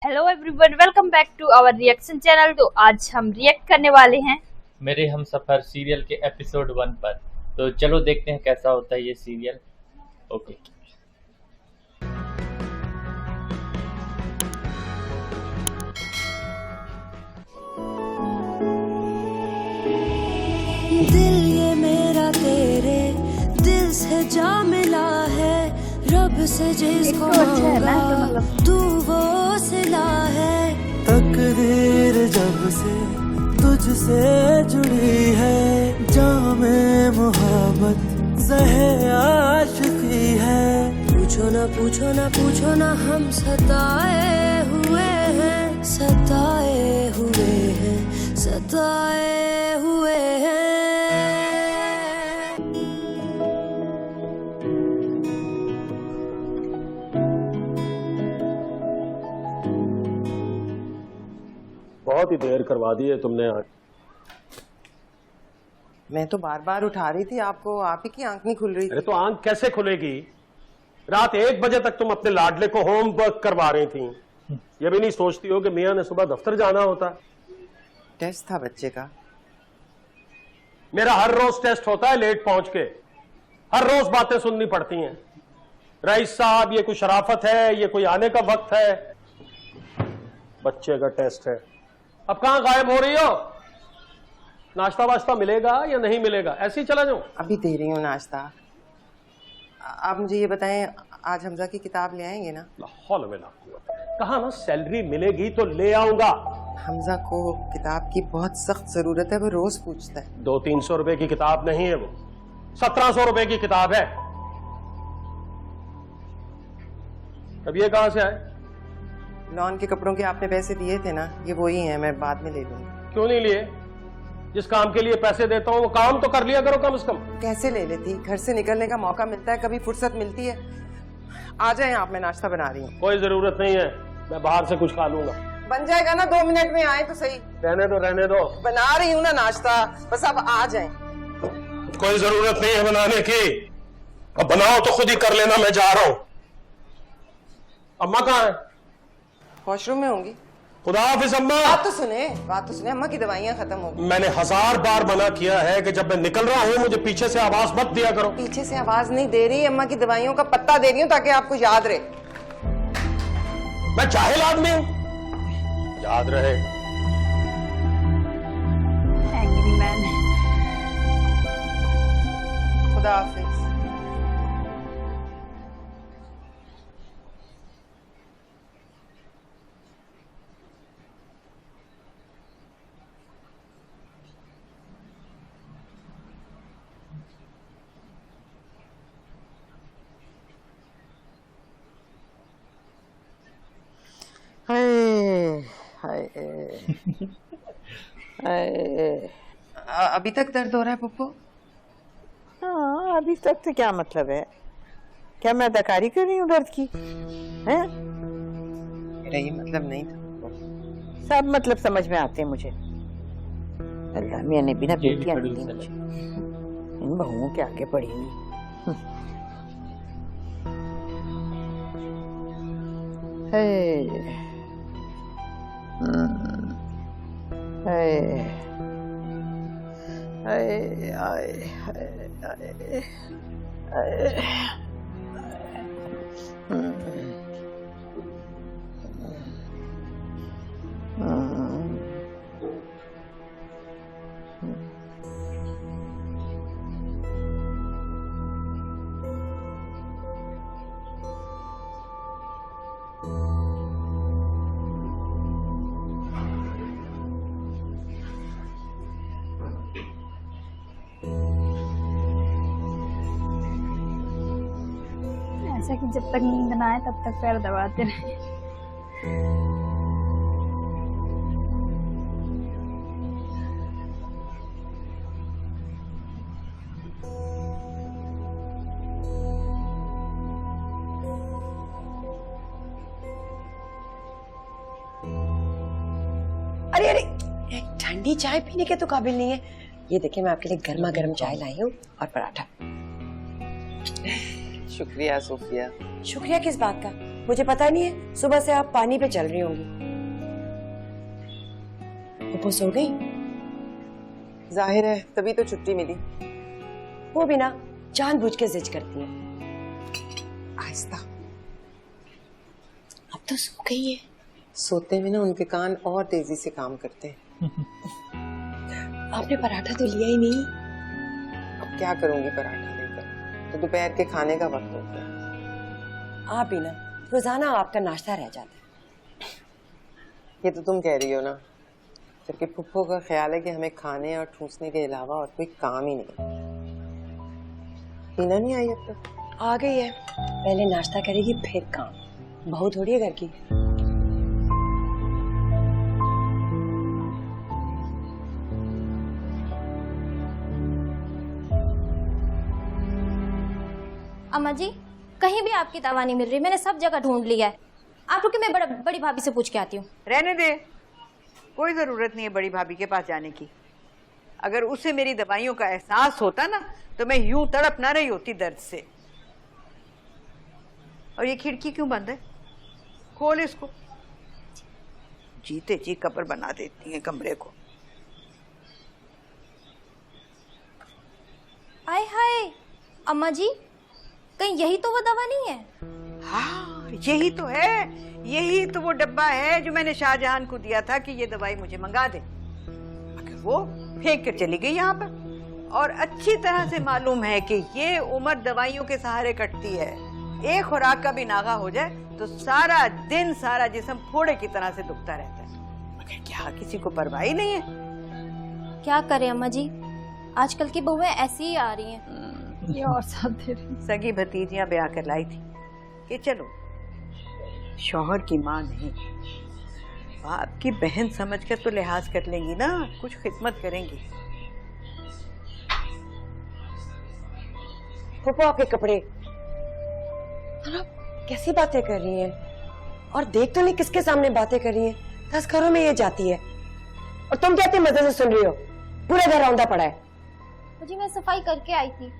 Hello everyone, welcome back to our reaction channel. तो आज हम रिएक्ट करने वाले हैं मेरे हमसफर सीरियल के एपिसोड 1 पर। तो चलो देखते हैं कैसा होता है ये सीरियल। ओके। दिल ये मेरा तेरे दिल से जा मिला है, रब से जिसको मांगा तू वो सिला है। तकदीर जब से तुझसे जुड़ी है, जामे मोहब्बत ज़हे आशिकी है। पूछो ना पूछो ना पूछो ना, हम सताए हुए हैं, सताए हुए हैं, सताए हुए हैं। बहुत ही देर करवा दी है तुमने आज। मैं तो बार बार उठा रही थी आपको, आप ही की आंख नहीं खुल रही थी। अरे तो आंख कैसे खुलेगी? रात 1 बजे तक तुम अपने लाडले को होमवर्क करवा रही थी। ये भी नहीं सोचती हो कि मियां ने सुबह दफ्तर जाना होता। टेस्ट था बच्चे का। मेरा हर रोज टेस्ट होता है लेट पहुंच के, हर रोज बातें सुननी पड़ती हैं। रईस साहब, ये कोई शराफत है? ये कोई आने का वक्त है? बच्चे का टेस्ट है। अब कहां गायब हो रही हो? नाश्ता वाश्ता मिलेगा या नहीं मिलेगा? ऐसे ही चला जाऊं? अभी दे रही हूँ नाश्ता। आप मुझे ये बताएं, आज हमजा की किताब ले आएंगे ना? लाहौल में ला कहा ना, सैलरी मिलेगी तो ले आऊंगा। हमजा को किताब की बहुत सख्त जरूरत है, वो रोज पूछता है। 200-300 रुपए की किताब नहीं है, वो 1700 रुपए की किताब है। अब ये कहां से आए? लॉन के कपड़ों के आपने पैसे दिए थे ना, ये वही हैं, मैं बाद में ले लूंगी। क्यों नहीं लिए? जिस काम के लिए पैसे देता हूं वो काम तो कर लिया करो कम से कम। कैसे ले लेती? घर से निकलने का मौका मिलता है, कभी फुर्सत मिलती है। आ जाए आप, मैं नाश्ता बना रही हूँ। कोई जरूरत नहीं है, मैं बाहर से कुछ खा लूंगा। बन जाएगा ना, 2 मिनट में आए तो सही। रहने दो रहने दो, बना रही हूँ ना नाश्ता, बस आप आ जाएं। कोई जरूरत नहीं है बनाने की। अब बनाओ तो खुद ही कर लेना, मैं जा रहा हूं। अम्मा कहाँ है? वॉशरूम में होंगी। खुदा हाफिज अम्मा। बात तो सुने, अम्मा की दवाइयाँ खत्म हो गई। मैंने 1000 बार मना किया है कि जब मैं निकल रहा हूं मुझे पीछे से आवाज मत दिया करो। पीछे से आवाज नहीं दे रही, अम्मा की दवाइयों का पत्ता दे रही हूँ ताकि आपको याद रहे। मैं जाहिल आदमी हूं, याद रहे। Angry man. खुदा हाफिज। अभी तक दर्द हो रहा है पप्पू? हाँ, अभी तक तो क्या मतलब है? क्या मैं अदाकारी कर रही हूँ दर्द की? हैं? मेरा ये मतलब नहीं था। सब मतलब समझ में आते हैं मुझे। अल्लाह मियां ने बिना बेटियां नहीं दी मुझे, इन बहुओं के आगे पड़ेंगी। ऐसा कि जब तक नींद ना आए तब तक पैर दबाते रहे। अरे अरे, ठंडी चाय पीने के तो काबिल नहीं है। ये देखिए, मैं आपके लिए गर्मा गर्म चाय लाई हूँ और पराठा। शुक्रिया सोफिया। शुक्रिया किस बात का? मुझे पता नहीं है, सुबह से आप पानी पे चल रही होंगी। वो सो गई? जाहिर है, तभी तो छुट्टी मिली। वो भी ना जानबूझ के जिद करती है। आहिस्ता। अब तो सो गई है। सोते में ना उनके कान और तेजी से काम करते हैं। आपने पराठा तो लिया ही नहीं। अब क्या करूंगी पराठा लेकर, तो दोपहर के खाने का वक्त हो गया। आप भी ना रोजाना आपका नाश्ता रह जाता है। ये तो तुम कह रही हो ना, जबकि फुप्पो का ख्याल है कि हमें खाने और ठूसने के अलावा और कोई काम ही नहीं। टीना नहीं आई अब तक? आ गई है, पहले नाश्ता करेगी फिर काम। बहू थोड़ी है घर की। अम्मा जी, कहीं भी आपकी दवा नहीं मिल रही। मैंने सब जगह ढूंढ लिया है। आप रुके, मैं बड़ी भाभी से पूछ के आती हूँ। रहने दे, कोई जरूरत नहीं है बड़ी भाभी के पास जाने की। अगर उसे मेरी दवाइयों का एहसास होता ना, तो मैं यूं तड़प ना रही होती दर्द से। और ये खिड़की क्यों बंद है? खोल इसको। जीते जी कब्र बना देती है कमरे को। आय हाय अम्मा जी, कहीं यही तो वो दवा नहीं है? हाँ, यही तो है। यही तो वो डब्बा है जो मैंने शाहजहां को दिया था कि ये दवाई मुझे मंगा दे। अगर वो फेंक कर चली गई यहाँ पर, और अच्छी तरह से मालूम है कि ये उम्र दवाइयों के सहारे कटती है। एक खुराक का भी नागा हो जाए तो सारा दिन सारा जिस्म फोड़े की तरह से दुखता रहता है। मगर क्या किसी को परवाह ही नहीं है? क्या करें अम्मा जी, आजकल की बहुएं ऐसी ही आ रही हैं। ये और साथ दे रही। सगी भतीजियां ब्याह कर लाई थी कि चलो शौहर की माँ नहीं, बाप की बहन समझकर तो लिहाज कर लेंगी ना, कुछ खिदमत करेंगी। फूफो आपके कपड़े। आप कैसी बातें कर रही हैं? और देख तो नहीं किसके सामने बातें कर रही हैं। 10 घरों में ये जाती है और तुम कहते मजे से सुन रही हो। पूरा घर रौंदा पड़ा है। जी मैं सफाई करके आई थी,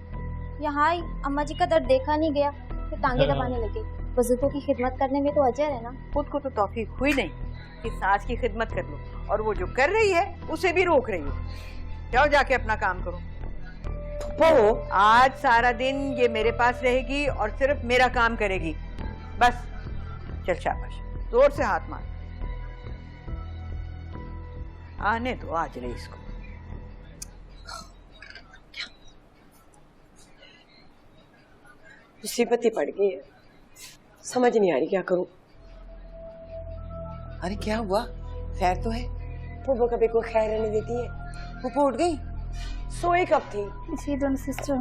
यहाँ आई, अम्मा जी का दर्द देखा नहीं गया, फिर टांगे दबाने लगी। बुजुर्गों की खिदमत करने में तो अजर है ना। खुद को तो तौफीक हुई नहीं कि सास की खिदमत कर लो, और वो जो कर रही है उसे भी रोक रही हो। जाओ जाके अपना काम करो। फूफो, आज सारा दिन ये मेरे पास रहेगी और सिर्फ मेरा काम करेगी। बस चल शाबाश, जोर से हाथ मार। आने दो आज रही इसको। मुसीबत ही पड़ गई है, समझ नहीं आ रही क्या करूं। अरे क्या हुआ? खैर तो है? फूफो कभी कोई खैर रहने देती है? फुप्पो उठ गई? सोई कब थी? इसी दोनों सिस्टर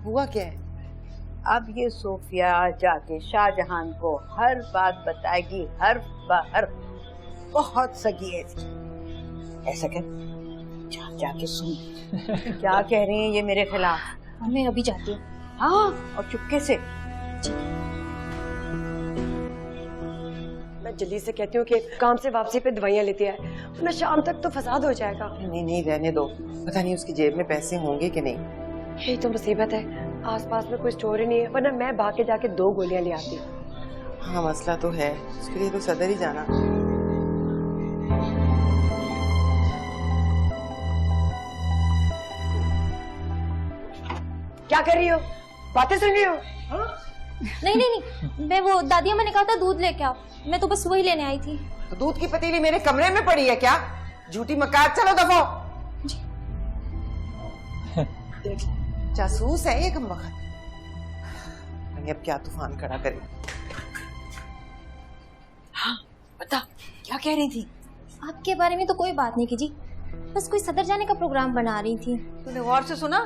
हुआ क्या है? अब ये सोफिया जाके शाहजहां को हर बात बताएगी, हर बार। बहुत सगी है इसकी। ऐसा कर, जाके सुन क्या कह रही है ये मेरे खिलाफ। मैं अभी जाती हूँ। हाँ, और चुपके से। मैं जल्दी से कहती हूँ कि काम से वापसी पे दवाइयाँ लेते आए, वरना शाम तक तो फसाद हो जाएगा। नहीं नहीं, रहने दो। पता नहीं उसकी जेब में पैसे होंगे कि नहीं। यही तो मुसीबत है, आसपास में कोई स्टोर ही नहीं है, वरना मैं भाग के जाके 2 गोलियां ले आती। हाँ मसला तो है, उसके लिए तो सदर ही जाना। क्या कर रही हो? बातें सुन रही हो? नहीं नहीं नहीं, मैं वो दादी अम्मा ने कहा था दूध लेके आओ, मैं तो बस वही लेने आई थी। तो दूध की पतीली मेरे कमरे में पड़ी है क्या? झूठी मकार, चलो दफो। जासूस है ये कम वक्त। अब क्या तूफान खड़ा करे। हाँ बता, क्या कह रही थी? आपके बारे में तो कोई बात नहीं की जी, बस कोई सदर जाने का प्रोग्राम बना रही थी। तूने गौर से सुना?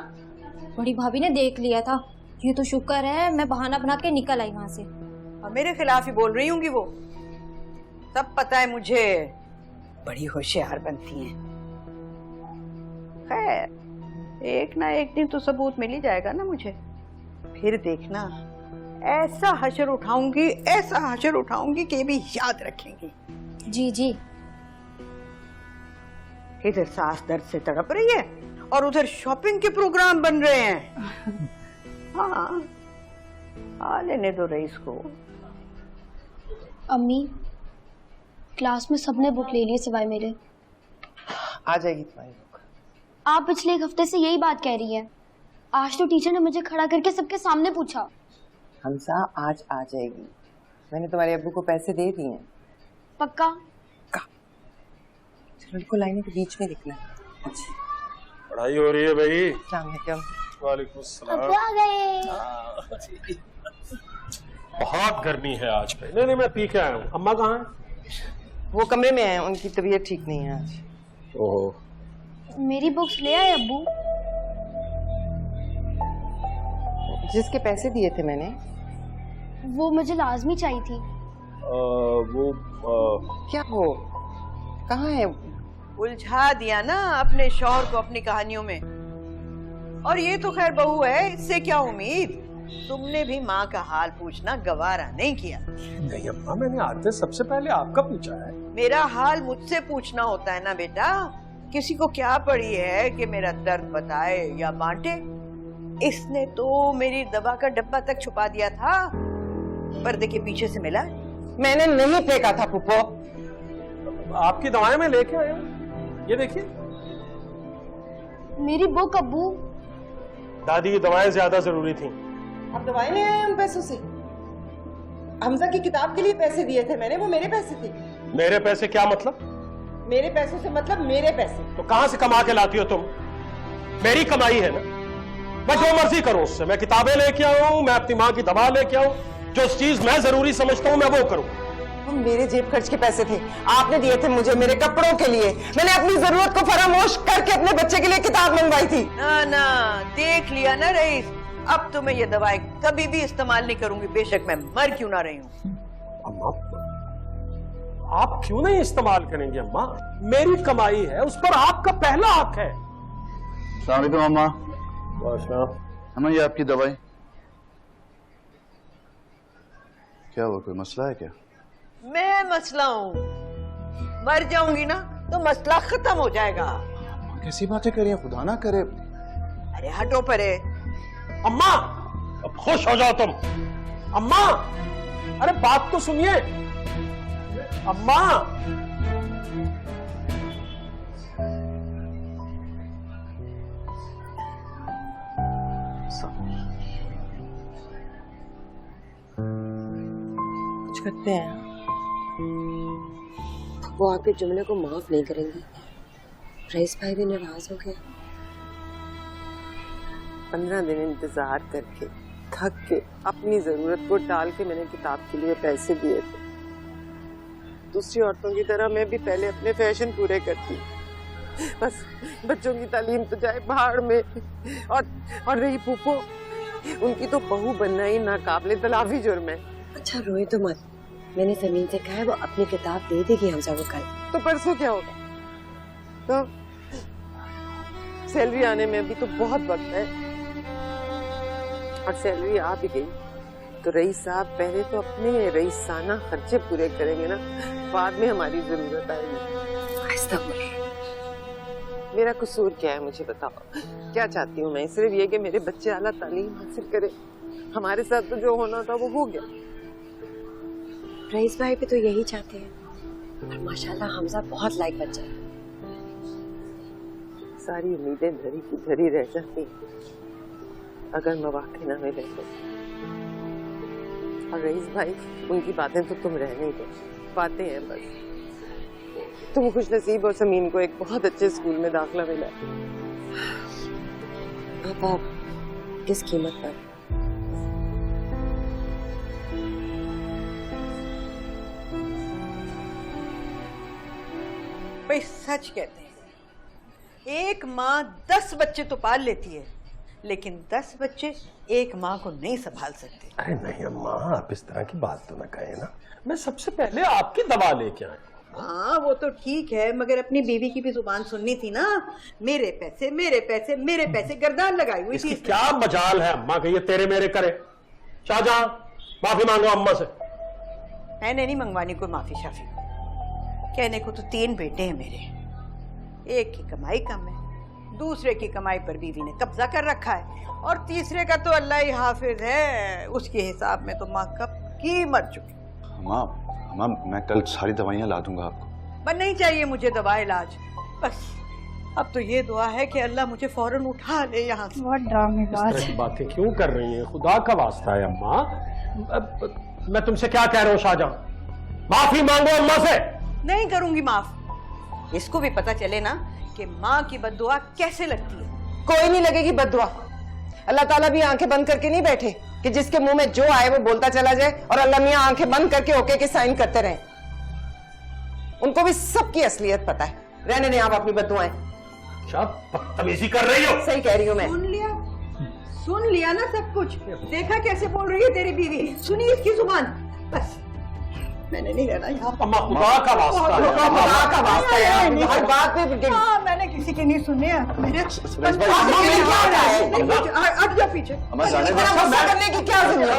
बड़ी भाभी ने देख लिया था। ये तो शुक्र है मैं बहाना बना के निकल आई वहां से। और मेरे खिलाफ ही बोल रही होंगी वो। सब पता है मुझे, बड़ी होशियार बनती हैं। खैर, एक ना एक दिन तो सबूत मिल ही जाएगा ना मुझे। फिर देखना, ऐसा हशर उठाऊंगी, ऐसा हशर उठाऊंगी कि ये भी याद रखेंगी। जी जी। इधर सास दर्द से तड़प रही है और उधर शॉपिंग के प्रोग्राम बन रहे हैं। हाँ, आ लेने दो रईस को। अम्मी, क्लास में सबने बुक ले ली सिवाय मेरे। आ जाएगी तुम्हारी बुक। आप पिछले एक हफ्ते से यही बात कह रही हैं। आज तो टीचर ने मुझे खड़ा करके सबके सामने पूछा। हमसा आज आ जाएगी। मैंने तुम्हारे अब्बू को पैसे दे दिए हैं। पक्का? चलो इनको लाइनों के बीच में दिखना। अच्छा पढ़ाई हो रही है भाई। अस्सलाम वालेकुम सलाम। अब्बू आ गए। बहुत गर्मी है आज पे। नहीं मैं पी के आया हूँ। अम्मा कहाँ है? वो कमरे में हैं, उनकी तबीयत ठीक नहीं है आज। ओह। मेरी बुक्स ले आए अब्बू? जिसके पैसे दिए थे मैंने, वो मुझे लाजमी चाहिए थी। क्या वो कहाँ है? उलझा दिया ना अपने शौहर को अपनी कहानियों में। और ये तो खैर बहू है, इससे क्या उम्मीद। तुमने भी माँ का हाल पूछना गवारा नहीं किया। नहीं अम्मा, मैंने आते सबसे पहले आपका पूछा है। मेरा हाल मुझसे पूछना होता है ना बेटा। किसी को क्या पड़ी है कि मेरा दर्द बताए या बांटे। इसने तो मेरी दवा का डब्बा तक छुपा दिया था, पर्दे के पीछे से मिला। मैंने नहीं फेंका था पुप्पो। आपकी दवाएं मैं लेके आया हूँ, ये देखिए। मेरी बुक अब्बू। दादी की दवाएं ज्यादा जरूरी थी। आप दवाएं ले आए उन पैसों से? हमजा की किताब के लिए पैसे दिए थे मैंने, वो मेरे पैसे थे। मेरे पैसे क्या मतलब? मेरे पैसों से मतलब मेरे पैसे। तो कहां से कमा के लाती हो तुम? मेरी कमाई है ना, मैं जो मर्जी करूं उससे। मैं किताबें लेके आऊं, मैं अपनी माँ की दवा लेके आऊं, जो चीज मैं जरूरी समझता हूं मैं वो करूं। वो मेरे जेब खर्च के पैसे थे, आपने दिए थे मुझे मेरे कपड़ों के लिए। मैंने अपनी जरूरत को फरामोश करके अपने बच्चे के लिए किताब मंगवाई थी। ना देख लिया ना रईस, अब तो मैं ये दवाएं कभी भी इस्तेमाल नहीं करूंगी, बेशक मैं मर क्यों ना रही हूँ। अम्मा, आप क्यों नहीं इस्तेमाल करेंगे अम्मा? मेरी कमाई है, उस पर आपका पहला हक है। अस्सलाम वालेकुम अम्मा। अम्मा ये आपकी दवाई। क्या हुआ, कोई मसला है क्या? मैं मसला हूँ? मर जाऊंगी ना तो मसला खत्म हो जाएगा। कैसी बातें कर रही हैं, खुदा ना करे। अरे हटो परे। अम्मा अब खुश हो जाओ तुम। अम्मा अरे बात तो सुनिए। अम्मा कुछ करते हैं। वो आपके जुमले को माफ नहीं करेंगी। रईस भाई भी नाराज हो गए। 15 दिन इंतजार करके थक के अपनी जरूरत को टाल के मैंने किताब के लिए पैसे दिए थे। दूसरी औरतों की तरह मैं भी पहले अपने फैशन पूरे करती, बस बच्चों की तालीम तो जाए भाड़ में। और रही फूफो, उनकी तो बहू बनना ही नाकाबिले तलाफी जुर्म है। अच्छा रोए तो मत, मैंने जमीन से कहा है वो अपनी किताब दे देगी हमजा को कल। तो परसों क्या होगा? तो सैलरी आने में अभी तो बहुत वक्त है। और सैलरी आ भी गई तो रईस साहब पहले तो अपने रईसाना खर्चे पूरे करेंगे ना, बाद में हमारी जरूरत आएगी। आहिस्ता बोले। मेरा कसूर क्या है मुझे बताओ? क्या चाहती हूँ मैं? सिर्फ ये कि मेरे बच्चे आला तालीम हासिल करे। हमारे साथ तो जो होना था वो हो गया। रईस भाई भी तो यही चाहते हैं। और माशाल्लाह हमजा बहुत लायक बच्चा है। सारी उम्मीदें धरी की धरी रह जाती अगर मौका ना मिले तो। और रईस भाई, उनकी बातें तो तुम रहने दो, बातें हैं बस। तुम खुश नसीब और समीन को एक बहुत अच्छे स्कूल में दाखिला मिला। अब आप किस कीमत पर? भाई सच कहते हैं, एक माँ 10 बच्चे तो पाल लेती है, लेकिन 10 बच्चे एक माँ को नहीं संभाल सकते। अरे नहीं अम्मा, आप इस तरह की बात तो ना कहें ना। मैं सबसे पहले आपकी दवा लेके आया। हाँ वो तो ठीक है, मगर अपनी बीवी की भी जुबान सुननी थी ना। मेरे पैसे मेरे पैसे मेरे पैसे गर्दान लगाई हुई थी। क्या मजाल है अम्मा कि ये तेरे मेरे करे? शाहजहां, माफी मांगो अम्मा से। मैंने नहीं मंगवानी कोई माफी शाफी। कहने को तो 3 बेटे हैं मेरे, एक की कमाई कम है, दूसरे की कमाई पर बीवी ने कब्जा कर रखा है, और तीसरे का तो अल्लाह ही हाफिज है, उसके हिसाब में तो माँ कब की मर चुकी। माँ मैं कल सारी दवाइयाँ ला दूंगा आपको। पर नहीं चाहिए मुझे दवा इलाज, बस अब तो ये दुआ है कि अल्लाह मुझे फौरन उठा ले यहाँ से। बहुत ड्रामेबाज इस तरह की बातें क्यों कर रही हैं? खुदा का वास्ता है अम्मा, मैं तुमसे क्या कह रहा हूँ शाहजहां, माफी मांगो अम्मा से। नहीं करूंगी माफ, इसको भी पता चले ना कि माँ की बद्दुआ कैसे लगती है। कोई नहीं लगेगी बद्दुआ। अल्लाह ताला भी आंखें बंद करके नहीं बैठे कि जिसके मुंह में जो आए वो बोलता चला जाए और अल्लाह मियां आंखें बंद करके ओके के साइन करते रहे। उनको भी सबकी असलियत पता है। रहने दें आप अपनी बद्दुआएं। बदतमीजी कर रही हो। सही कह रही हूँ मैं। सुन लिया ना सब कुछ, देखा कैसे बोल रही है तेरी बीवी, सुनी इसकी जुबान। बस मैंने नहीं रहना यहाँ। अम्मा खुदा का वास्ता है, खुदा का वास्ता है, हर बात पे मैंने किसी की नहीं सुनी है। हट जा पीछे। करने की क्या जरूरत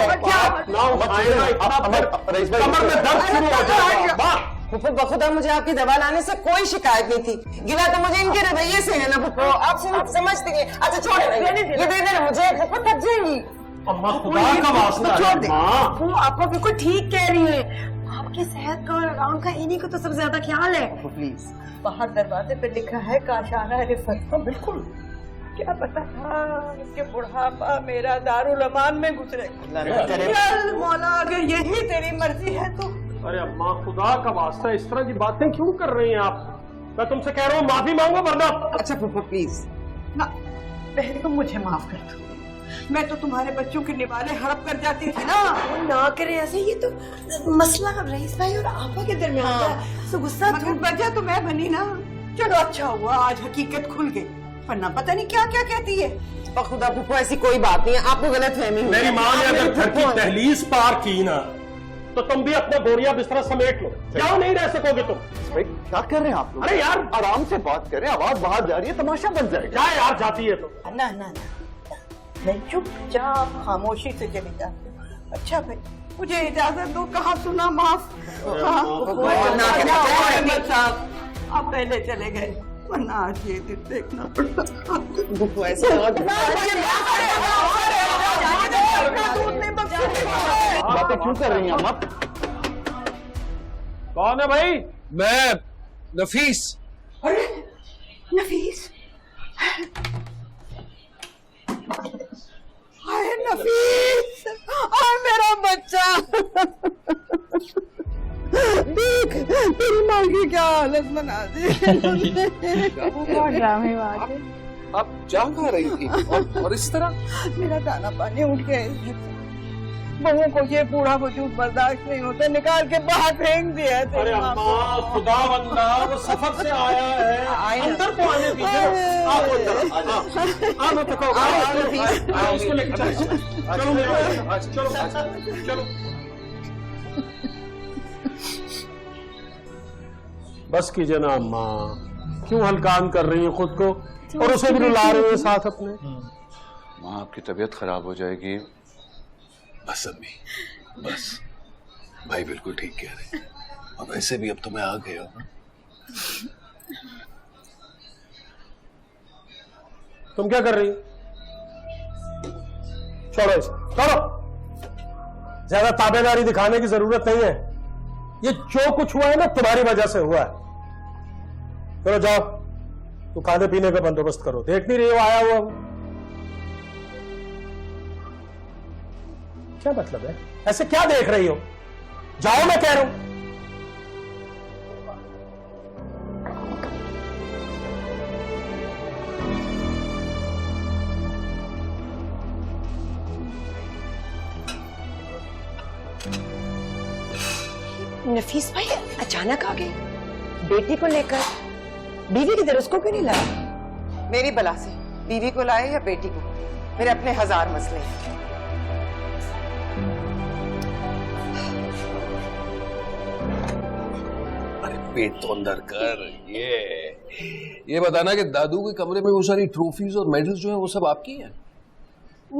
है? फुफ्फो बखुदा मुझे आपकी दवा लाने से कोई शिकायत नहीं थी, गिला तो मुझे इनके रवैये से है ना फुफ्फो, आप समझते हैं। अच्छा छोड़ ये दे देना मुझे, फुफ्फो थक जाएंगी। अम्मा खुदा का वास्ता छोड़ दे। आप बिल्कुल ठीक कह रही है, आपकी सेहत का और आराम का इन्हीं को तो सबसे ज्यादा ख्याल है। प्लीज बाहर दरवाजे पे लिखा है काशाना रिफत। बिल्कुल, क्या पता था इसके बुढ़ापा मेरा दारुल अमान में गुजरे। मौला अगर यही तेरी मर्जी है तो। अरे अम्मा खुदा का वास्ता, इस तरह की बातें क्यों कर रही हैं आप? मैं तुमसे कह रहा हूँ माफी मांगो वरना। अच्छा फुफ्फो प्लीज ना, पहले तो मुझे माफ कर दो, मैं तो तुम्हारे बच्चों के निवाले हड़प कर जाती थी ना। ना करे ऐसे, ये तो मसला रईस भाई और आपा के दरमियान है, तो गुस्सा मगर वजह तो मैं बनी ना। चलो अच्छा हुआ आज हकीकत खुल गई, वरना पता नहीं क्या क्या कहती है। खुदा फुफ्फो ऐसी कोई बात नहीं है, आपको गलत फहमी हुई। मेरी माँ ने अगर घर की दहलीज पार की ना तो तुम भी अपना बोरिया बिस्तरा समेट लो, जाओ, नहीं रह सकोगे तुम। भाई क्या कर रहे हैं आप लोग? अरे यार आराम से बात करें, आवाज बाहर जा रही है, तमाशा बन जाएगा। क्या यार जाती है तो? ना ना ना, मैं चुपचाप खामोशी से चली जाती हूँ। अच्छा भाई मुझे इजाजत दो, कहा सुना माफ। आप पहले चले गए, वरना आज ये दिन देखना पड़ता। बातें क्यों कर रही हैं अम्मा? कौन है भाई? मैं नफीस। अरे नफीस, हाय नफीस, हाय मेरा बच्चा। देख तेरी माँ की क्या हालत बना दी। बहुत ड्रामेबाज है। आप क्या खा रही थी और इस तरह? मेरा दाना पानी उठ गया, बहू को ये बूढ़ा वजूद बर्दाश्त नहीं होता, निकाल के बाहर फेंक दिया। अरे अम्मा खुदा बंदा, वो सफर से आया है, अंदर को आने दीजिए। आप इसको लेकर चलो। बस कीजिए ना अम्मा, क्यों हल्कान कर रही है खुद को और उसे भी रुला रही है साथ अपने। माँ आपकी तबीयत खराब हो जाएगी। बस अम्मी बस, भाई बिल्कुल ठीक कह रहे हैं, और वैसे भी अब तो मैं आ गया हूँ। तुम क्या कर रही हो? छोड़ो इसे, छोड़ो, ज्यादा ताबेदारी दिखाने की जरूरत नहीं है। ये जो कुछ हुआ है ना तुम्हारी वजह से हुआ है। चलो जाओ, तू खाने पीने का बंदोबस्त करो, देख नहीं रही हो आया हुआ वो। क्या मतलब है? ऐसे क्या देख रही हो? जाओ, मैं कह रहा हूं। नफीस भाई अचानक आ गए बेटी को लेकर, बीवी किधर, उसको क्यों नहीं लाया? मेरी बला से बीवी को लाए या बेटी को, मेरे अपने हजार मसले हैं। अरे पेट तो अंदर कर। ये बताना कि दादू के कमरे में वो सारी ट्रॉफीज और मेडल्स जो है वो सब आपकी हैं?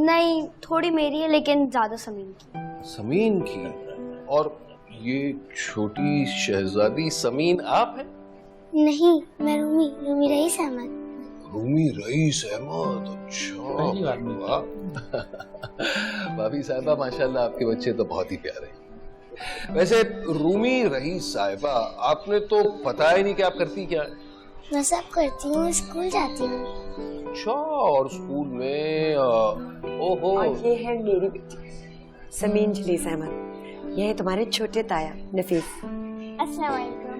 नहीं, थोड़ी मेरी है लेकिन ज्यादा समीन की। समीन की? और ये छोटी शहजादी समीन आप हैं? नहीं, मैं रूमी रईस अहमद। रूमी रईस अहमद, अच्छा पहली बार मिली। वाह। भाभी साहिबा माशाल्लाह आपके बच्चे तो बहुत ही प्यारे हैं। वैसे रूमी रईस साहिबा, आपने तो बताया ही नहीं कि आप करती क्या है। मैं सब करती हूँ, स्कूल जाती हूँ। अच्छा, और स्कूल में ओहो। और ये है मेरी बेटी समीन जलीस अहमद, ये है तुम्हारे छोटे ताया नफीस। अस्सलाम वालेकुम।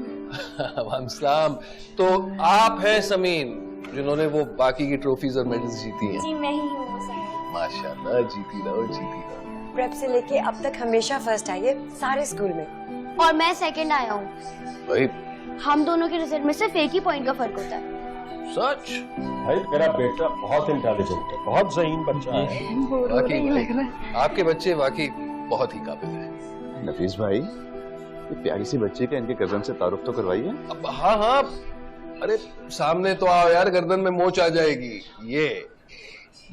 वालेकुम। तो आप हैं समीन जिन्होंने वो बाकी की ट्रॉफीज और मेडल्स जीती हैं। जी मैं ही हूँ सर। माशाल्लाह, जीती रहो जीती रहो। प्रेप से लेके अब तक हमेशा फर्स्ट आई है सारे स्कूल में। और मैं सेकंड आया हूँ। भाई हम दोनों के रिजल्ट में सिर्फ एक ही पॉइंट का फर्क होता है। सच? भाई मेरा बेटा बहुत इंटेलिजेंट है, बहुत ज़हीन बच्चा है। वाकई आपके बच्चे वाकई बहुत ही काबिल हैं। नफीस भाई, ये प्यारी सी बच्ची का इनके कजन से तारुफ तो करवाइए। हाँ हाँ, अरे सामने तो आओ यार, गर्दन में मोच आ जाएगी।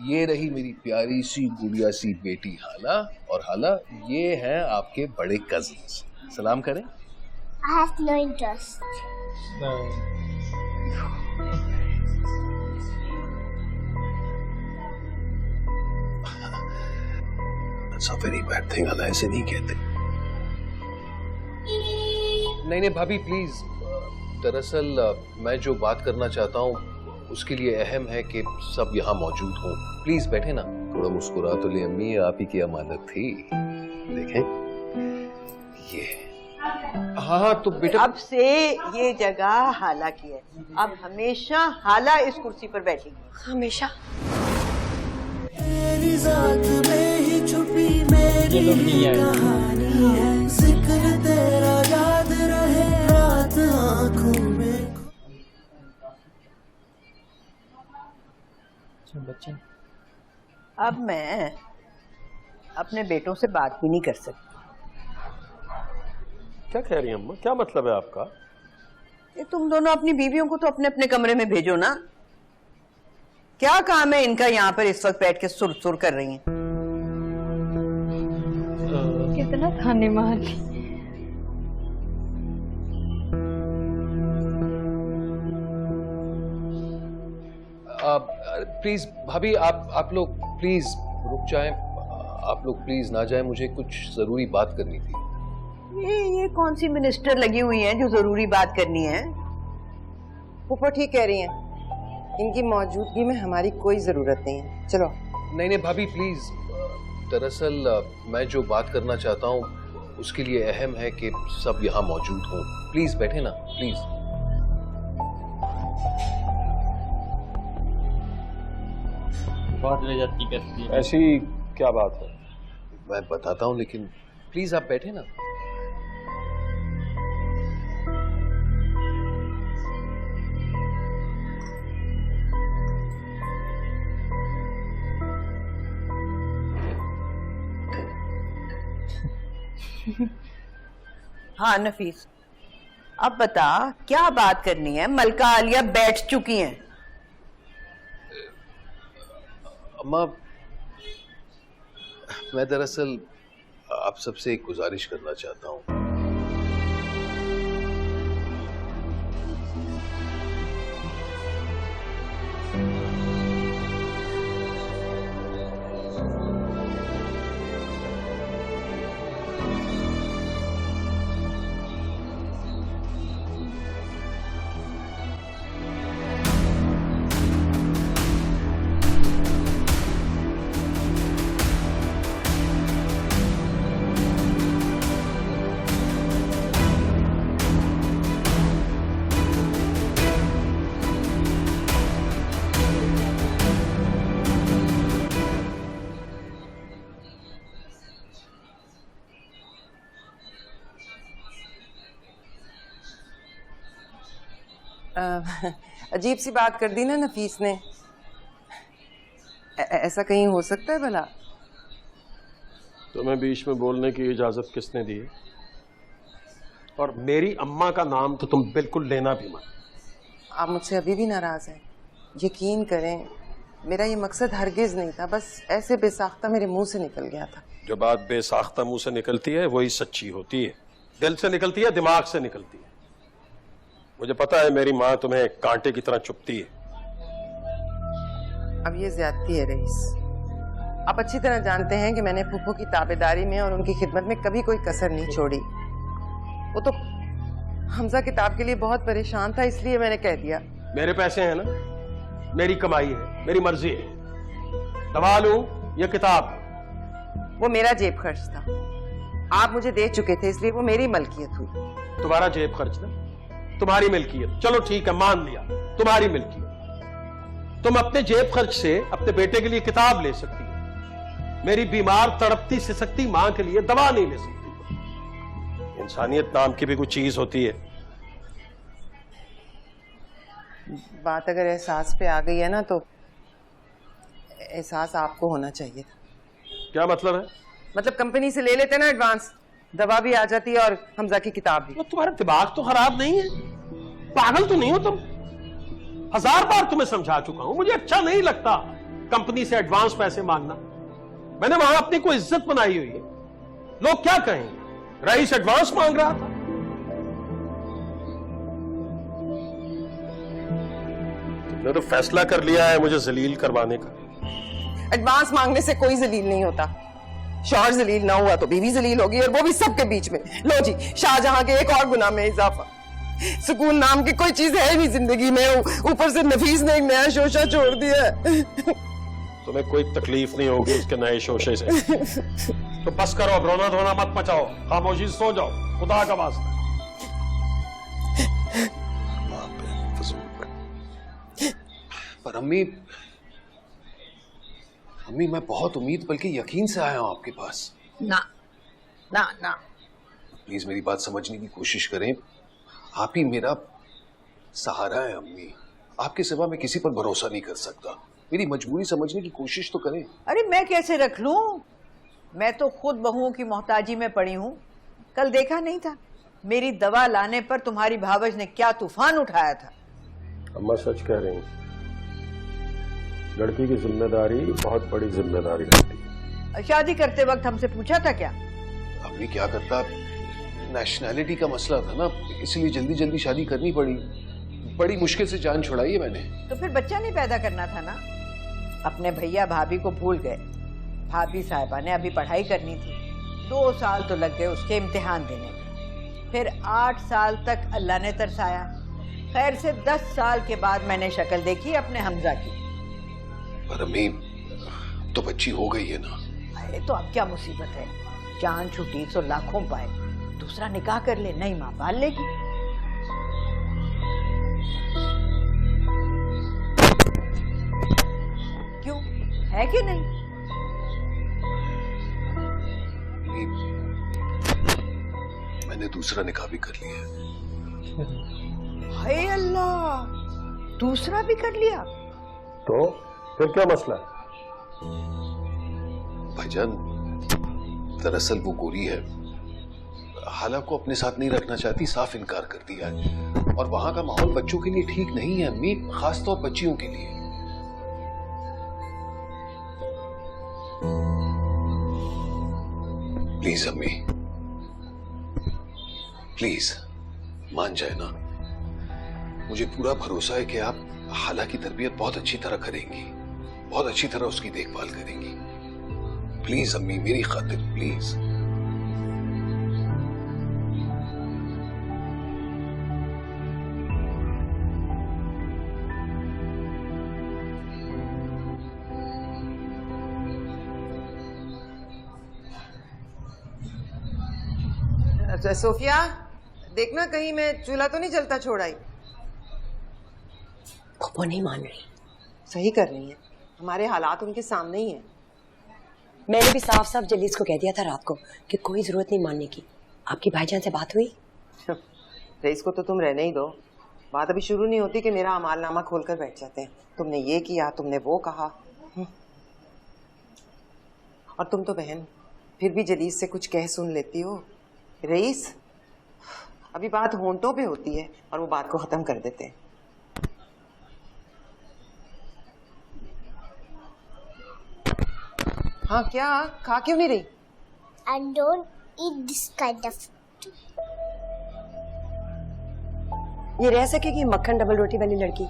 ये रही मेरी प्यारी सी गुड़िया सी बेटी हाला, और हाला ये हैं आपके बड़े कजिन्स। सलाम करें। I have no interest. That's a very bad thing, हाला ऐसे नहीं कहते। नहीं भाभी प्लीज, दरअसल मैं जो बात करना चाहता हूँ उसके लिए अहम है कि सब यहाँ मौजूद हों। प्लीज बैठे ना, थोड़ा मुस्कुरा तो ले अम्मी, आप ही की अमानत थी। देखें ये। हाँ तो बेटा, अब से ये जगह हाला की है, अब हमेशा हाला इस कुर्सी पर बैठेगी। हमेशा। तेरी जात में ही छुपी मेरी कहानी है, जिक्र तेरा याद रहे रात आँखों में। बच्चे अब मैं अपने बेटों से बात भी नहीं कर सकती। क्या कह रही हैं अम्मा, क्या मतलब है आपका? ये तुम दोनों अपनी बीवियों को तो अपने अपने कमरे में भेजो ना। क्या काम है इनका यहाँ पर इस वक्त बैठ के सुर सुर कर रही हैं? कितना खाने मार प्लीज भाभी, आप लोग प्लीज रुक जाएं। आप लोग प्लीज ना जाएं, मुझे कुछ जरूरी बात करनी थी। ये कौन सी मिनिस्टर लगी हुई है जो जरूरी बात करनी है? फूफो ठीक कह रही हैं, इनकी मौजूदगी में हमारी कोई जरूरत नहीं है। चलो। नहीं भाभी प्लीज, दरअसल मैं जो बात करना चाहता हूँ उसके लिए अहम है कि सब यहाँ मौजूद हों। प्लीज बैठे ना, प्लीज। बहुत बेइज्जती करती है। ऐसी क्या बात है? मैं बताता हूँ, लेकिन प्लीज आप बैठे ना। हाँ नफीस, अब बता क्या बात करनी है? मलका आलिया बैठ चुकी हैं। अम्मा, मैं दरअसल आप सबसे एक गुजारिश करना चाहता हूँ। अजीब सी बात कर दी ना नफीस ने। ऐसा कहीं हो सकता है भला? तुम्हें बीच में बोलने की इजाजत किसने दी है? और मेरी अम्मा का नाम तो तुम बिल्कुल लेना भी मत। आप मुझसे अभी भी नाराज हैं? यकीन करें, मेरा ये मकसद हरगिज नहीं था, बस ऐसे बेसाख्ता मेरे मुंह से निकल गया था। जो बात बेसाख्ता मुंह से निकलती है वही सच्ची होती है। दिल से निकलती है, दिमाग से निकलती है। मुझे पता है मेरी माँ तुम्हें कांटे की तरह चुभती है, अब ये ज्यादती है रईस। आप अच्छी तरह जानते हैं कि मैंने फूफो की ताबेदारी में और उनकी खिदमत में कभी कोई कसर नहीं छोड़ी। वो तो हमजा किताब के लिए बहुत परेशान था, इसलिए मैंने कह दिया। मेरे पैसे हैं ना, मेरी कमाई है, मेरी मर्जी है। दवा लूं ये किताब, वो मेरा जेब खर्च था। आप मुझे दे चुके थे, इसलिए वो मेरी मलकियत हुई। तुम्हारा जेब खर्च ना, तुम्हारी मिल्कियत। चलो ठीक है, मान लिया तुम्हारी मिल्कियत। तुम अपने जेब खर्च से अपने बेटे के लिए किताब ले सकती हो, मेरी बीमार तड़पती सिसकती मां के लिए दवा नहीं ले सकती। इंसानियत नाम की भी कुछ चीज होती है। बात अगर एहसास पे आ गई है ना, तो एहसास आपको होना चाहिए। क्या मतलब है? मतलब कंपनी से ले लेते ना एडवांस, दवा भी आ जाती है और हमजा की किताब भी। तुम्हारा दिमाग तो खराब नहीं है? पागल तो नहीं हो तुम? 1000 बार तुम्हें समझा चुका हूं, मुझे अच्छा नहीं लगता कंपनी से एडवांस पैसे मांगना। मैंने वहां अपनी कोई इज्जत बनाई हुई है। लोग क्या कहेंगे, रईस एडवांस मांग रहा था। तुमने तो फैसला कर लिया है मुझे जलील करवाने का। एडवांस मांगने से कोई जलील नहीं होता। शौहर जलील ना हुआ तो बीवी जलील होगी, और वो भी सबके बीच में। लो जी, शाहजहां के एक और गुनाह में इजाफा। सुकून नाम की कोई चीज है नहीं जिंदगी में, ऊपर से नफीस ने एक नया शोशा छोड़ दिया है। तुम्हें कोई तकलीफ नहीं होगी उसके नए शोशे से। तो बस करो, अब रोना धोना मत मचाओ, खामोशी सो जाओ, खुदा का वास्ता। पर अम्मी मैं बहुत उम्मीद बल्कि यकीन से आया हूं आपके पास। ना ना ना, प्लीज मेरी बात समझने की कोशिश करें। आप ही मेरा सहारा है अम्मी, आपके सिवा मैं किसी पर भरोसा नहीं कर सकता। मेरी मजबूरी समझने की कोशिश तो करें। अरे मैं कैसे रख लूं, मैं तो खुद बहुओं की मोहताजी में पड़ी हूं। कल देखा नहीं था मेरी दवा लाने पर तुम्हारी भावज ने क्या तूफान उठाया था। अम्मा सच कह रही हैं, लड़की की जिम्मेदारी बहुत बड़ी जिम्मेदारी होती है। शादी करते वक्त हमसे पूछा था क्या? अम्मी क्या करता, नेशनैलिटी का मसला था ना, इसलिए जल्दी जल्दी शादी करनी पड़ी। बड़ी मुश्किल से जान छुड़ाई है मैंने। तो फिर बच्चा नहीं पैदा करना था ना? अपने भैया भाभी को भूल गए। भाभी साहिबा ने अभी पढ़ाई करनी थी, 2 साल तो लग गए उसके इम्तिहान देने में। फिर 8 साल तक अल्लाह ने तरसाया। खैर से 10 साल के बाद मैंने शक्ल देखी अपने हमजा की। पर अम्मी तो बच्ची हो गई है ना। अरे तो अब क्या मुसीबत है, जान छुटी तो लाखों पाए। दूसरा निकाह कर ले, नई मां पाल लेगी। क्यों, है कि नहीं? मैंने दूसरा निकाह भी कर लिया। हाय अल्लाह, दूसरा भी कर लिया? तो फिर क्या मसला है? भाईजान दरअसल वो गोरी है, हाला को अपने साथ नहीं रखना चाहती, साफ इनकार कर दिया है। और वहां का माहौल बच्चों के लिए ठीक नहीं है अम्मी, खासतौर बच्चियों के लिए। प्लीज अम्मी, प्लीज मान जाए ना। मुझे पूरा भरोसा है कि आप हाला की तरबियत बहुत अच्छी तरह करेंगी, बहुत अच्छी तरह उसकी देखभाल करेंगी। प्लीज अम्मी, मेरी खातिर प्लीज। अच्छा सोफिया, देखना कहीं मैं चूल्हा तो नहीं जलता छोड़ आई। वो नहीं मान रही। सही कर रही है, हमारे हालात उनके सामने ही हैं। मैंने भी साफ साफ जलीस को कह दिया था रात को कि कोई जरूरत नहीं मानने की। आपकी भाईजान से बात हुई? रईस को तो तुम रहने ही दो, बात अभी शुरू नहीं होती कि मेरा अमालनामा खोलकर बैठ जाते हैं। तुमने ये किया, तुमने वो कहा। और तुम तो बहन फिर भी जलीस से कुछ कह सुन लेती हो। रईस, अभी बात होंठों पे होती है और वो बात को खत्म कर देते हैं। हाँ क्या, खा क्यों नहीं रही? I don't eat this kind of food. ये रह सकेगी मक्खन डबल रोटी वाली लड़की?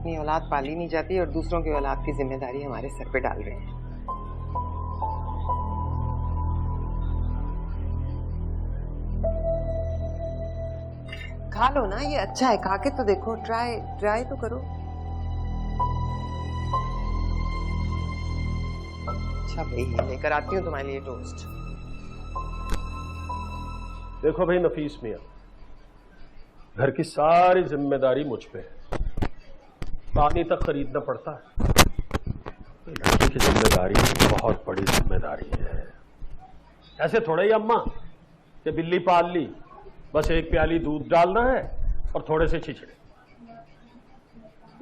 अपनी औलाद पाली नहीं जाती और दूसरों की औलाद की जिम्मेदारी हमारे सर पे डाल रहे हैं। खा लो ना, ये अच्छा है, खा के तो देखो, ट्राई तो करो। अच्छा भाई, लेकर आती हूँ तुम्हारे लिए टोस्ट। देखो भाई नफीस मियां, घर की सारी जिम्मेदारी मुझ पे है। पानी तक खरीदना पड़ता है। लड़की की जिम्मेदारी बहुत बड़ी जिम्मेदारी है। ऐसे थोड़ा ही अम्मा कि बिल्ली पाल ली, बस एक प्याली दूध डालना है और थोड़े से छिछड़े।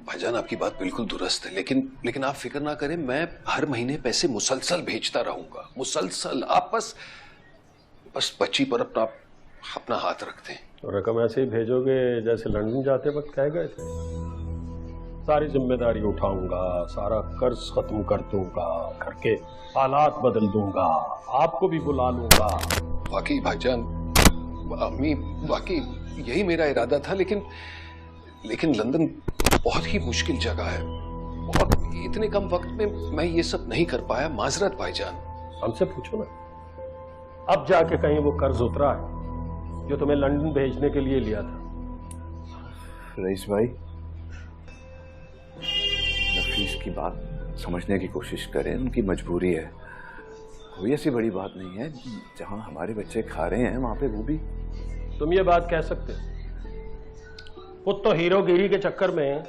भाईजान आपकी बात बिल्कुल दुरुस्त है, लेकिन आप फिक्र ना करें, मैं हर महीने पैसे मुसलसल भेजता रहूंगा, मुसलसल। आप बस बच्ची पर अपना हाथ रखते हैं। तो रकम ऐसे ही भेजोगे जैसे लंदन जाते वक्त कह गए थे। सारी जिम्मेदारी उठाऊंगा, सारा कर्ज खत्म कर दूंगा, घर के हालात बदल दूंगा, आपको भी बुला लूंगा। वाकई भाईजान, अम्मी, वाकई यही मेरा इरादा था, लेकिन लंदन बहुत ही मुश्किल जगह है और इतने कम वक्त में मैं ये सब नहीं कर पाया। माजरत भाईजान। हमसे पूछो ना, अब जाके कहीं वो कर्ज उतरा है जो तुम्हें लंदन भेजने के लिए लिया था। रईस भाई, नफीस की बात समझने की कोशिश करें, उनकी मजबूरी है, कोई ऐसी बड़ी बात नहीं है। जहां हमारे बच्चे खा रहे हैं वहां पे वो भी। तुम ये बात कह सकते हो? खुद तो हीरोगिरी के चक्कर में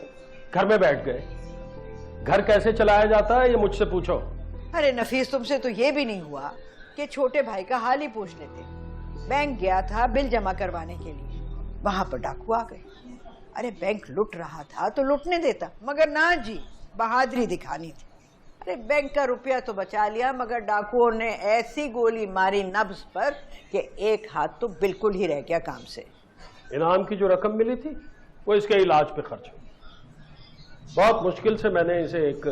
घर में बैठ गए। घर कैसे चलाया जाता है ये मुझसे पूछो। अरे नफीस, तुमसे तो ये भी नहीं हुआ कि छोटे भाई का हाल ही पूछ लेते। बैंक गया था बिल जमा करवाने के लिए, वहां पर डाकू आ गए। अरे बैंक लुट रहा था तो लुटने देता, मगर ना जी, बहादुरी दिखानी थी। अरे बैंक का रुपया तो बचा लिया, मगर डाकुओं ने ऐसी गोली मारी नब्ज पर कि एक हाथ तो बिल्कुल ही रह गया काम से। इनाम की जो रकम मिली थी वो इसके इलाज पे खर्च हुई। बहुत मुश्किल से मैंने इसे एक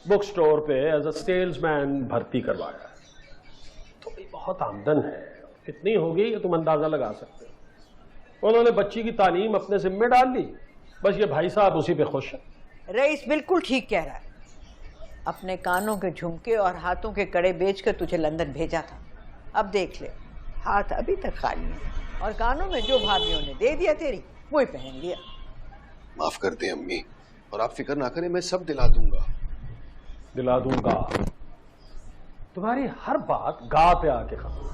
बुक स्टोर पे एज अ सेल्समैन भर्ती करवाया। तो बहुत आमदन है, कितनी होगी ये तुम अंदाजा लगा सकते हो। उन्होंने बच्ची की तालीम अपने जिम्मे डाल ली, बस ये भाई साहब उसी पे खुश है। रईस बिल्कुल ठीक कह रहा है। अपने कानों के झुमके और हाथों के कड़े बेचकर तुझे लंदन भेजा था। अब देख ले, हाथ अभी तक खाली है और कानों में जो भाभीयों ने दे दिया तेरी वही पहन लिया। माफ कर दे अम्मी, और आप फिक्र ना करें, मैं सब दिला दूंगा। तुम्हारी हर बात गा पे आके खत्म।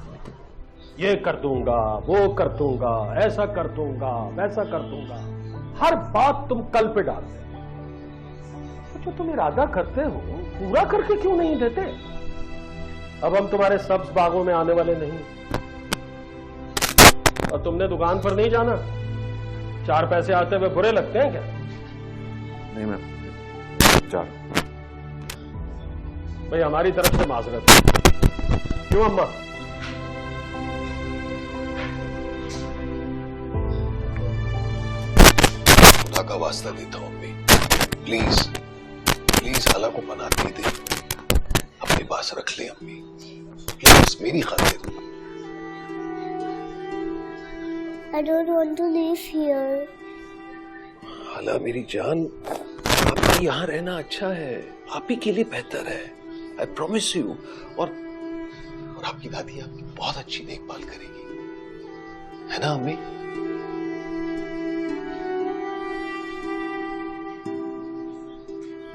ये कर दूंगा, वो कर दूंगा, ऐसा कर दूंगा, वैसा कर दूंगा, हर बात तुम कल पे डाल दे। तो जो तुम इरादा करते हो पूरा करके क्यों नहीं देते? अब हम तुम्हारे सब्ज बागों में आने वाले नहीं, और तुमने दुकान पर नहीं जाना। 4 पैसे आते हुए बुरे लगते हैं क्या? नहीं, मैं जा रहा हूं। भाई हमारी तरफ से माजरत है। क्यों अम्मा? खुदा का वास्ता देता हूं अम्मी, प्लीज हाला को मना नहीं दे, अपने पास रख ले अम्मी, प्लीज मेरी खातिर। I don't want to live here. हाला मेरी जान, आपका यहाँ रहना अच्छा है, आप ही के लिए बेहतर है, आई प्रॉमिस यू। और आपकी दादी आपकी बहुत अच्छी देखभाल करेगी, है ना अम्मी?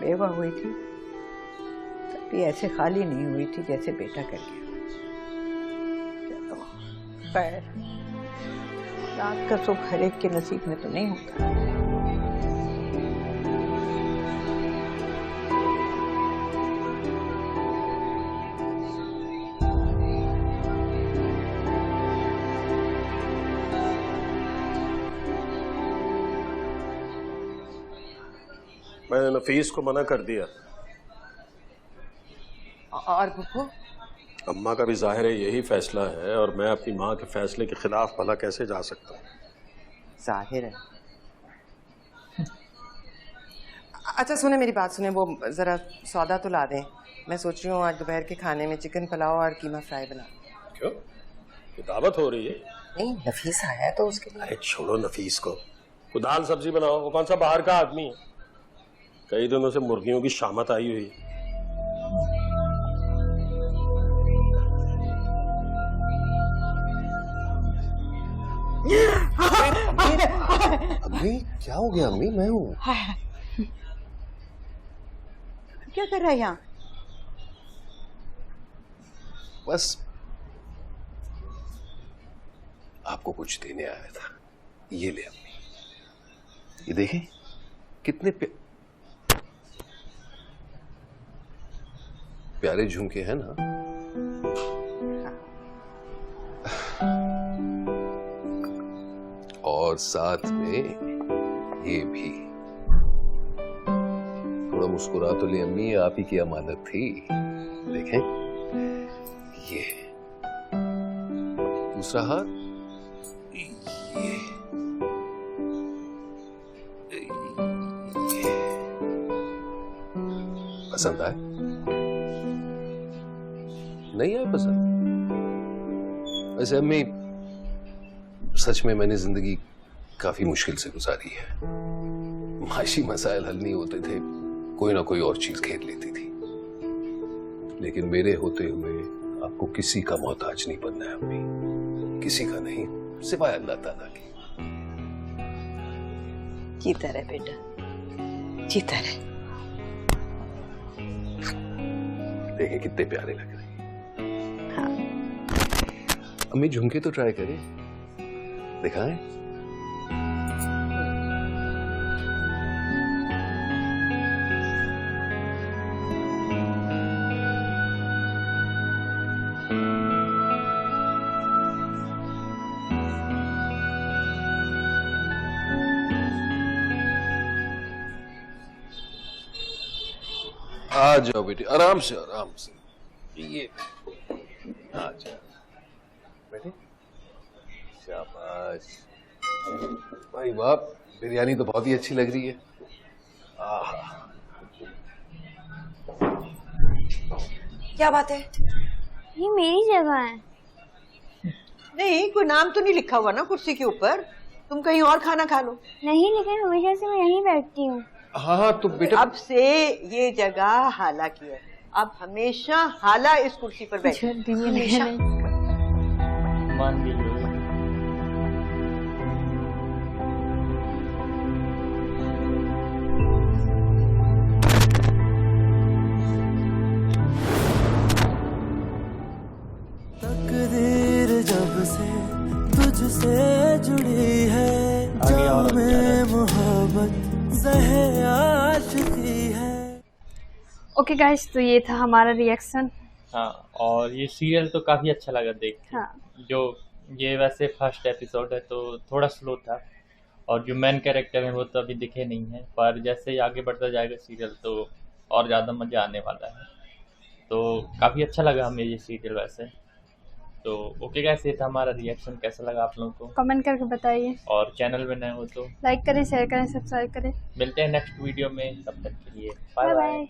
बेवा हुई थी तब भी ऐसे खाली नहीं हुई थी जैसे बेटा कर गया। खैर, रात का सुख हर एक के नसीब में तो नहीं होता। मैंने नफीस को मना कर दिया। और पुप्पू? अम्मा का भी जाहिर है यही फैसला है, और मैं अपनी माँ के फैसले के खिलाफ भला कैसे जा सकता हूँ? जाहिर है। अच्छा सुने, मेरी बात सुने, वो जरा सौदा तो ला दें। मैं सोच रही हूँ आज दोपहर के खाने में चिकन पुलाव और कीमा फ्राई बना। क्यों, दावत हो रही है? नहीं, नफीस आया है तो उसके लिए। अरे छोड़ो नफीस को, दाल सब्जी बनाओ, वो कौन सा बाहर का आदमी है। कई दिनों से मुर्गियों की शामत आई हुई। अम्मी क्या हो गया अम्मी? मैं हूँ। क्या कर रहा है यहाँ? बस आपको कुछ देने आया था। ये ले अम्मी, ये देखें कितने प्यारे झुमके हैं ना। और साथ में ये भी। थोड़ा मुस्कुरा तो ले अम्मी, आप ही की अमानत थी। देखें ये दूसरा हाथ, ये पसंद आए? नहीं आए पसंद? वैसे अम्मी सच में मैंने जिंदगी काफी मुश्किल से गुजारी है। माशी मसाइल हल नहीं होते थे, कोई ना कोई और चीज घेर लेती थी। लेकिन मेरे होते हुए आपको किसी का मोहताज नहीं बनना है अम्मी, किसी का नहीं, सिवाय अल्लाह ताला की। जीता रहे बेटा, जीता रहे। देखें कितने प्यारे लग रहे हैं। हाँ। अम्मी झुमके तो ट्राई करें, दिखाएं। आ जाओ बेटी, आराम से आराम से। ये आ जाओ बेटे, शाबाश। भाई बाप, बिरयानी तो बहुत ही अच्छी लग रही है। क्या बात है? ये मेरी जगह है। नहीं, कोई नाम तो नहीं लिखा हुआ ना कुर्सी के ऊपर। तुम कहीं और खाना खा लो। नहीं, लेकिन हमेशा से मैं यहीं बैठती हूँ। हाँ तो बेटा, अब से ये जगह हाला की है। अब हमेशा हाला इस कुर्सी पर बैठे। हमेशा। मान लीजिए तकदीर जब से तुझसे जुड़ी है, जाम में मोहब्बत ज़हे आशिकी है। ओके गाइस, तो ये था हमारा रिएक्शन। हाँ, और ये सीरियल तो काफ़ी अच्छा लगा देख के। हाँ। जो ये वैसे फर्स्ट एपिसोड है तो थोड़ा स्लो था, और जो मेन कैरेक्टर हैं वो तो अभी दिखे नहीं हैं, पर जैसे ही आगे बढ़ता जाएगा सीरियल तो और ज़्यादा मज़ा आने वाला है। तो काफ़ी अच्छा लगा हमें ये सीरियल वैसे। तो ओके गाइस, ये था हमारा रिएक्शन। कैसा लगा आप लोगों को कमेंट करके बताइए, और चैनल में नए हो तो लाइक करें, शेयर करें, सब्सक्राइब करें। मिलते हैं नेक्स्ट वीडियो में, तब तक के लिए बाय बाय बाय। बाय।